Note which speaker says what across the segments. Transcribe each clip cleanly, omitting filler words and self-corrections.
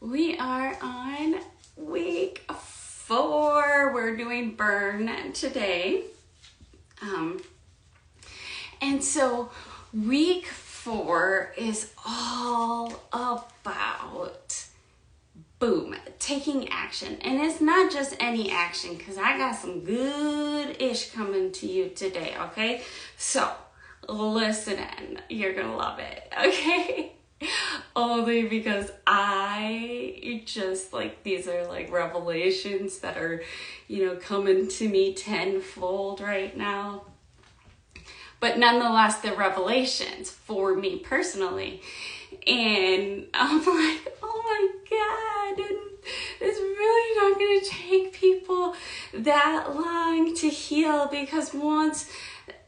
Speaker 1: We are on week 4. We're doing burn today. And so week 4 is all about, boom, taking action. And it's not just any action, because I got some good-ish coming to you today, okay? So listen in. You're going to love it, okay? Only because I just these are revelations that are, coming to me tenfold right now. But nonetheless, they're revelations for me personally. And I'm like, oh my God, and it's really not going to take people that long to heal, because once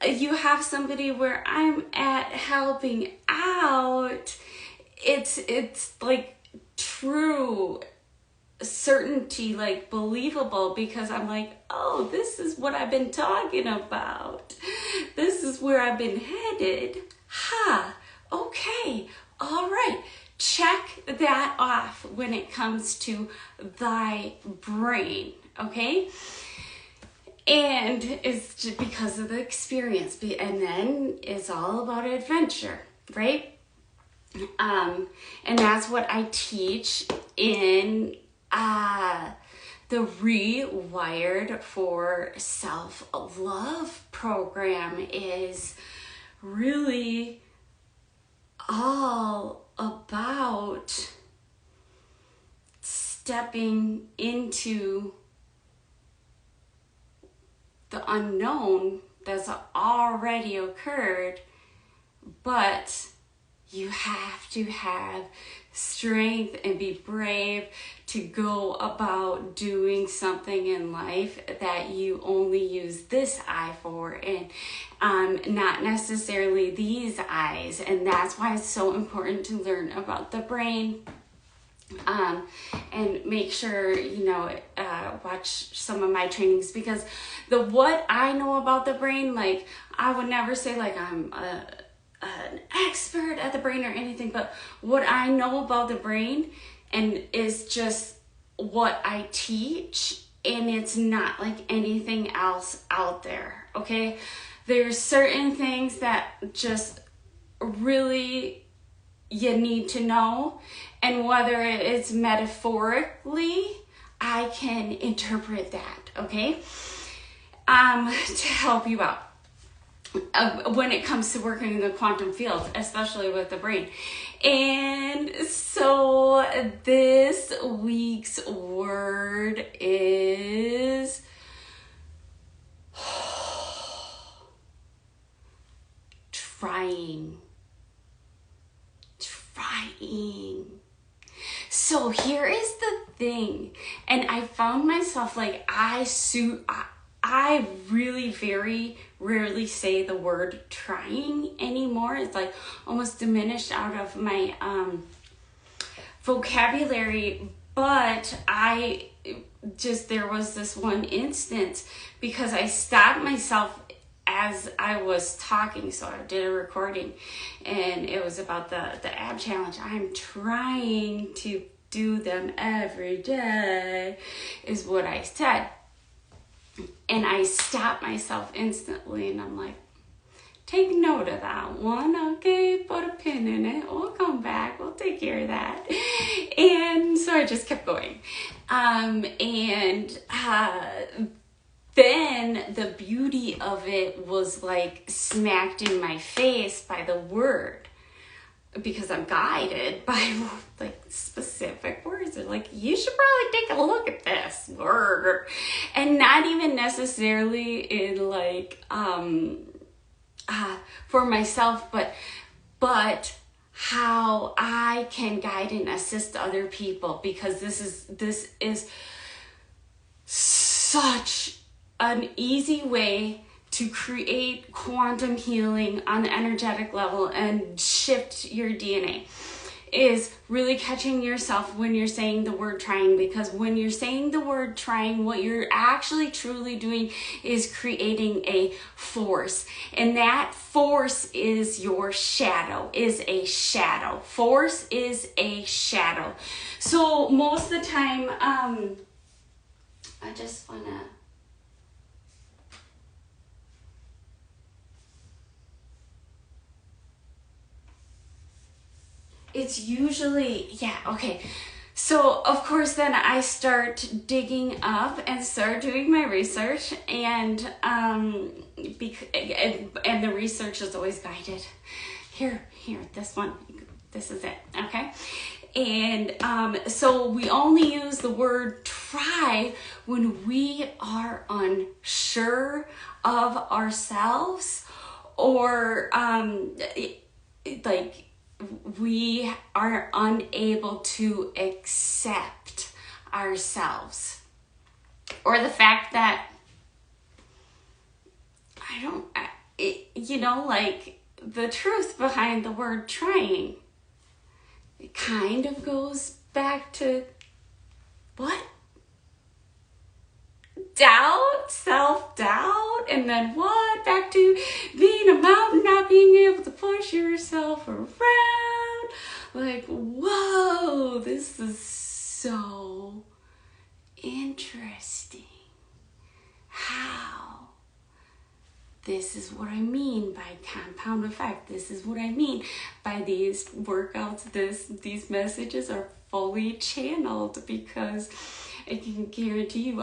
Speaker 1: you have somebody where I'm at helping out, it's like true certainty, like believable, because I'm like, oh, this is what I've been talking about. This is where I've been headed. Okay, all right. Check that off when it comes to thy brain, okay? And it's just because of the experience. And then it's all about adventure, right? And that's what I teach in the Rewired for Self-Love program. Is really all about stepping into the unknown that's already occurred, but you have to have strength and be brave to go about doing something in life that you only use this eye for, and not necessarily these eyes. And that's why it's so important to learn about the brain. And make sure, watch some of my trainings, because what I know about the brain, I would never say I'm an expert at the brain or anything, but what I know about the brain and is just what I teach, and it's not like anything else out there, okay? There's certain things that just really you need to know, and whether it's metaphorically, I can interpret that, okay? To help you out when it comes to working in the quantum field, especially with the brain. And so this week's word is trying. So here is the thing, and I found myself I really very rarely say the word trying anymore. It's almost diminished out of my vocabulary. But there was this one instance, because I stopped myself as I was talking. So I did a recording, and it was about the ab challenge. I'm trying to do them every day, is what I said. And I stopped myself instantly, and I'm like, take note of that one, okay? Put a pin in it. We'll come back. We'll take care of that. And so I just kept going. Then the beauty of it was smacked in my face by the word, because I'm guided by specific words. They're you should probably take a look at this word, and not even necessarily in for myself, but how I can guide and assist other people, because this is such an easy way to create quantum healing on the energetic level and shift your DNA. is really catching yourself when you're saying the word trying, because when you're saying the word trying, what you're actually truly doing is creating a force. And that force is your shadow, is a shadow. Force is a shadow. So most of the time, I just want to... It's usually, okay. So, of course, then I start digging up and start doing my research, and the research is always guided. Here, this one, this is it, okay? And so we only use the word try when we are unsure of ourselves, or like we are unable to accept ourselves, or the fact that like the truth behind the word trying, it kind of goes back to what? Doubt, self-doubt, and then what? Back to being a mountain, not being able to push yourself around. Like, whoa, this is so interesting. How? This is what I mean by compound effect. This is what I mean by these workouts. These messages are fully channeled, because I can guarantee you,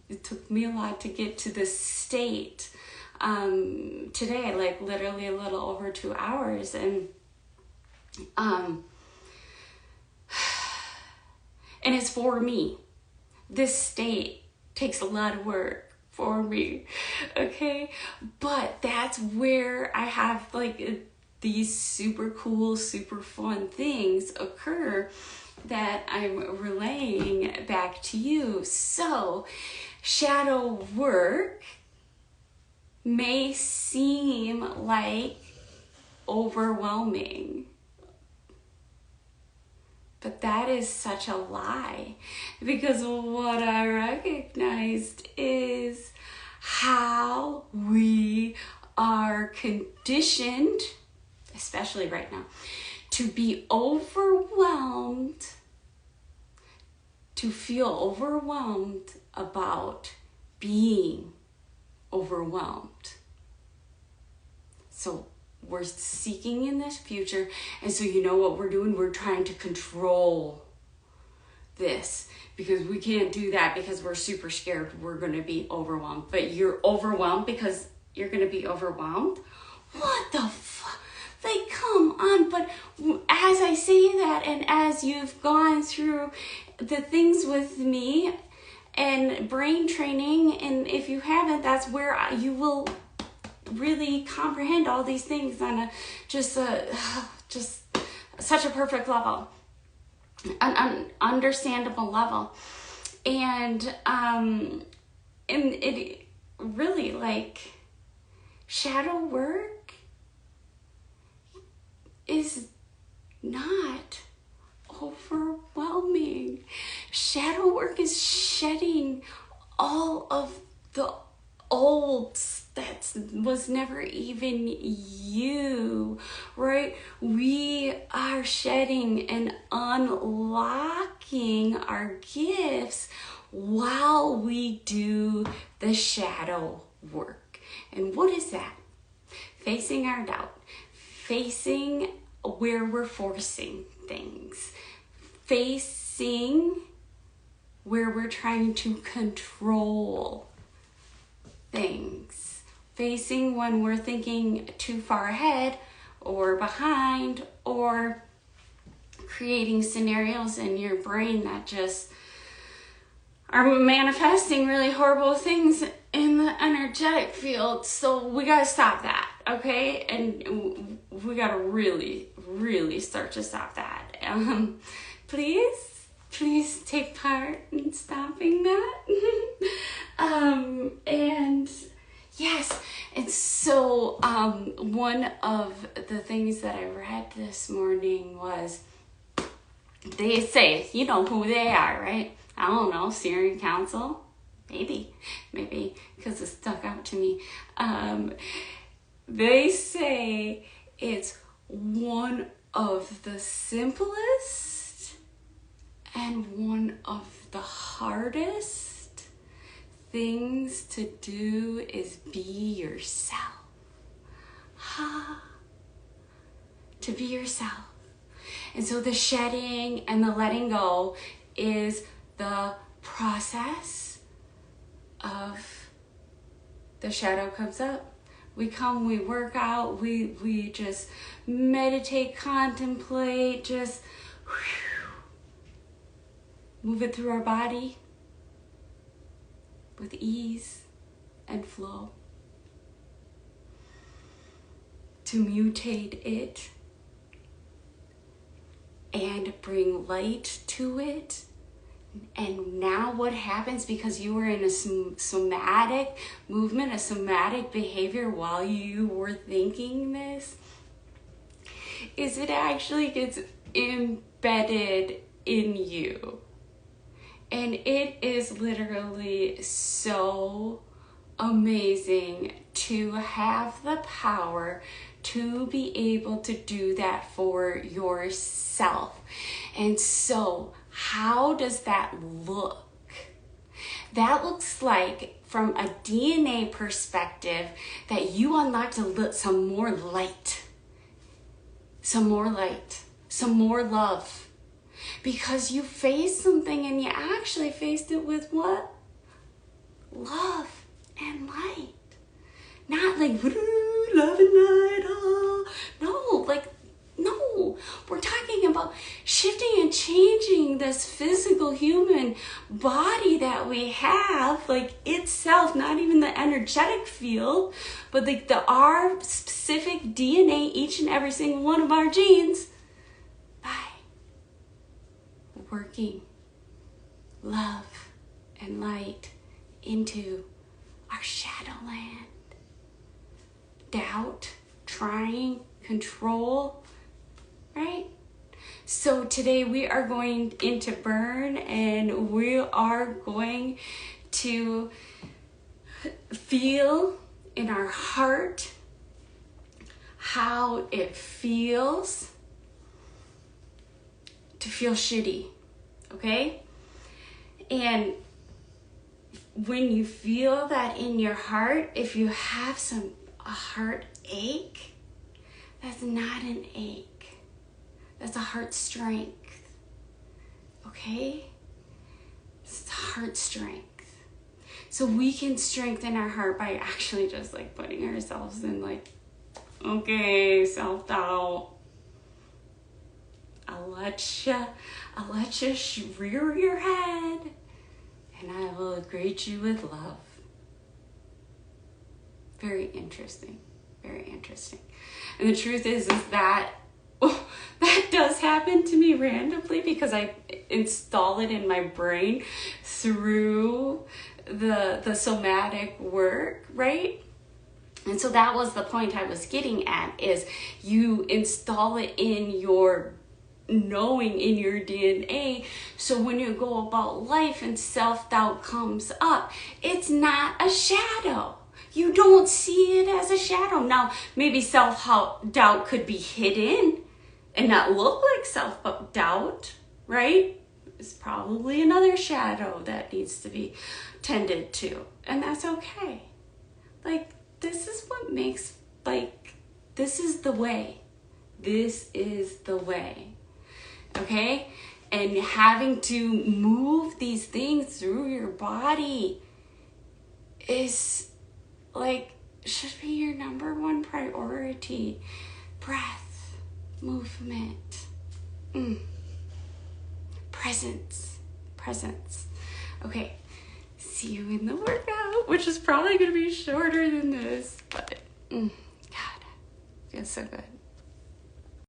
Speaker 1: it took me a lot to get to this state today, like literally a little over 2 hours. And it's for me. This state takes a lot of work for me, okay? But that's where I have like these super cool, super fun things occur that I'm relaying back to you. So shadow work may seem like overwhelming, but that is such a lie, because what I recognized is how we are conditioned, especially right now, to be overwhelmed, to feel overwhelmed about being overwhelmed. So we're seeking in this future, and so you know what we're doing? We're trying to control this, because we can't do that because we're super scared we're going to be overwhelmed. But you're overwhelmed because you're going to be overwhelmed? What the fuck? Like, come on. But as I say that, and as you've gone through the things with me and brain training, and if you haven't, that's where you will really comprehend all these things on just such a perfect level, an understandable level. And it really, like, shadow work is not overwhelming. Shadow work is shedding all of the old that was never even you, right? We are shedding and unlocking our gifts while we do the shadow work. And what is that? Facing our doubt, facing where we're forcing things, facing where we're trying to control things, facing when we're thinking too far ahead or behind, or creating scenarios in your brain that just are manifesting really horrible things in the energetic field. So we gotta stop that, okay? And we gotta really, really start to stop that. Please take part in stopping that. And yes, and so one of the things that I read this morning was they say, you know who they are, right? I don't know, Syrian Council? Maybe, because it stuck out to me. They say it's one of the simplest and one of the hardest things to do is be yourself. To be yourself. And so the shedding and the letting go is the process of the shadow comes up. We come, we work out, we just meditate, contemplate, just move it through our body with ease and flow. To mutate it and bring light to it. And now what happens, because you were in a somatic movement, a somatic behavior while you were thinking this, is it actually gets embedded in you. And it is literally so amazing to have the power to be able to do that for yourself. And so, how does that look? That looks like, from a DNA perspective, that you unlocked some more light, some more love. Because you faced something and you actually faced it with what? Love and light. Not like, love and light, oh. No, we're talking about shifting and changing this physical human body that we have, like itself, not even the energetic field, but like our specific DNA, each and every single one of our genes, by working love and light into our shadowland. Doubt, trying, control, right? So today we are going into burn, and we are going to feel in our heart how it feels to feel shitty, okay? And when you feel that in your heart, if you have a heartache, that's not an ache. That's a heart strength, okay? It's heart strength. So we can strengthen our heart by actually just like putting ourselves in like, okay, self-doubt. I'll let you rear your head, and I will greet you with love. Very interesting. And the truth is that that does happen to me randomly because I install it in my brain through the somatic work, right? And so that was the point I was getting at, is you install it in your knowing, in your DNA, so when you go about life and self-doubt comes up, it's not a shadow. You don't see it as a shadow. Now, maybe self-doubt could be hidden and not look like self-doubt, right? It's probably another shadow that needs to be tended to, and that's okay. Like, this is what makes, like, this is the way. This is the way, okay? And having to move these things through your body is, like, should be your number one priority. Breath, movement, presence. Okay, see you in the workout, which is probably going to be shorter than this, but God, feels so good.